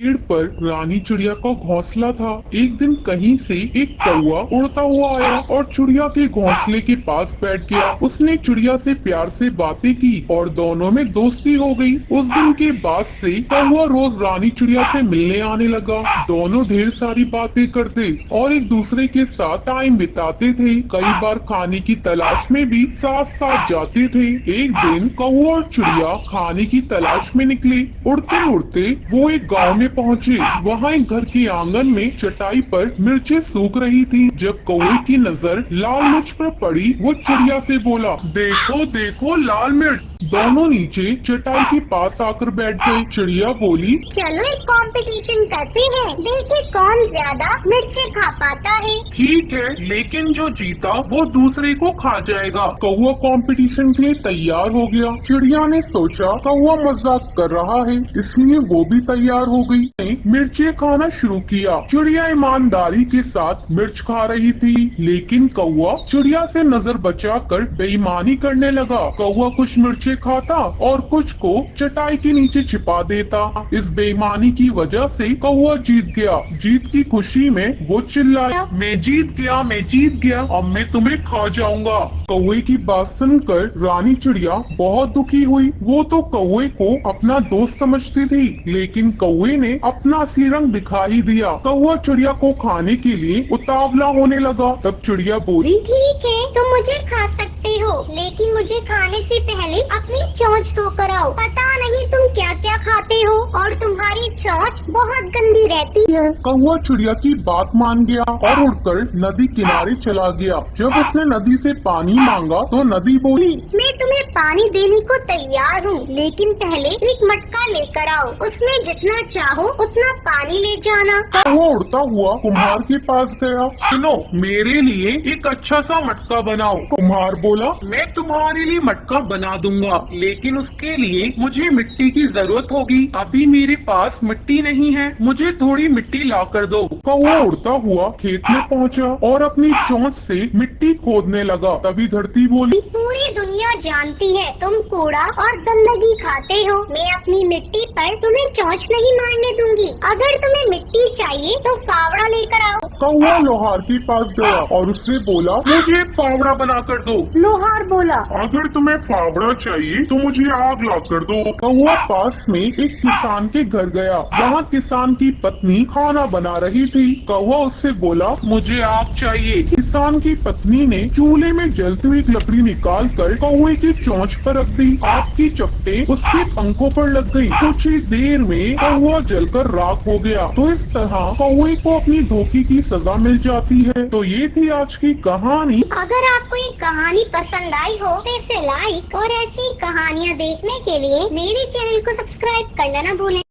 पेड़ पर रानी चिड़िया का घोंसला था। एक दिन कहीं से एक कौवा उड़ता हुआ आया और चिड़िया के घोंसले के पास बैठ गया। उसने चिड़िया से प्यार से बातें की और दोनों में दोस्ती हो गई। उस दिन के बाद से कौवा रोज रानी चिड़िया से मिलने आने लगा। दोनों ढेर सारी बातें करते और एक दूसरे के साथ टाइम बिताते थे। कई बार खाने की तलाश में भी साथ साथ जाते थे। एक दिन कौवा और चिड़िया खाने की तलाश में निकले। उड़ते उड़ते वो एक गांव में पहुंचे। वहाँ एक घर के आंगन में चटाई पर मिर्चें सूख रही थी। जब कौवे की नजर लाल मिर्च पर पड़ी, वो चिड़िया से बोला, देखो देखो लाल मिर्च। दोनों नीचे चटाई के पास आकर बैठ गए। चिड़िया बोली, चलो एक कंपटीशन करते हैं, देखे कौन ज्यादा मिर्चें खा पाता है। ठीक है, लेकिन जो जीता वो दूसरे को खा जाएगा। कौवा कंपटीशन के लिए तैयार हो गया। चिड़िया ने सोचा कौवा मजाक कर रहा है, इसलिए वो भी तैयार हो गई। मिर्चें खाना शुरू किया। चिड़िया ईमानदारी के साथ मिर्च खा रही थी, लेकिन कौवा चिड़िया से नजर बचाकर बेईमानी करने लगा। कौवा कुछ मिर्चें खाता और कुछ को चटाई के नीचे छिपा देता। इस बेईमानी की वजह से कौवा जीत गया। जीत की खुशी में वो चिल्लाया, मैं जीत गया, मैं जीत गया, अब मैं तुम्हें खा जाऊंगा। कौवे की बात सुनकर रानी चिड़िया बहुत दुखी हुई। वो तो कौवे को अपना दोस्त समझती थी, लेकिन कौवे ने अपना असली रंग दिखा ही दिया। कौवा चिड़िया को खाने के लिए उतावला होने लगा। तब चिड़िया बोली, ठीक है, तुम मुझे खा सकते हो, लेकिन मुझे खाने से पहले अपनी चोंच धो कर आओ। पता नहीं तुम क्या क्या खाते हो और तुम्हारी चोंच बहुत गंदी रहती है। कौवा चिड़िया की बात मान गया और उड़कर नदी किनारे चला गया। जब उसने नदी से पानी मांगा तो नदी बोली, मैं तुम्हें पानी देने को तैयार हूँ, लेकिन पहले एक मटका लेकर आओ, उसमें जितना चाहो उतना पानी ले जाना। कौवा उड़ता हुआ कुम्हार के पास गया। सुनो, मेरे लिए एक अच्छा सा मटका बनाओ। कुम्हार बोला, मैं तुम्हारे लिए मटका बना दूंगा, लेकिन उसके लिए मुझे मिट्टी की जरूरत होगी। अभी मेरे पास मिट्टी नहीं है, मुझे थोड़ी मिट्टी ला कर दो। कौवा उड़ता हुआ खेत में पहुंचा और अपनी चोंच से मिट्टी खोदने लगा। तभी धरती बोली, पूरी दुनिया जानती है तुम कूड़ा और गंदगी खाते हो। मैं अपनी मिट्टी पर तुम्हें चोंच नहीं मारने दूंगी। अगर तुम्हें मिट्टी चाहिए तो फावड़ा लेकर आओ। कौवा लोहार के पास गया और उससे बोला, मुझे एक फावड़ा बना कर दो। लोहार बोला, अगर तुम्हें फावड़ा चाहिए तो मुझे आग ला कर दो। कौवा पास में एक किसान के घर गया। वहाँ किसान की पत्नी खाना बना रही थी। कौवा उससे बोला, मुझे आग चाहिए। किसान की पत्नी ने चूल्हे में जलती हुई लकड़ी निकाल कर कौवे की चोंच पर रख दी। आग की चपटे उसके पंखों पर लग गई। कुछ ही देर में कौवा जलकर राख हो गया। तो इस तरह कौवे को अपनी धोखे की सजा मिल जाती है। तो ये थी आज की कहानी। अगर आपको ये कहानी पसंद आई हो तो इसे लाइक और ऐसी कहानियाँ देखने के लिए मेरे चैनल को सब्सक्राइब करना न भूलें।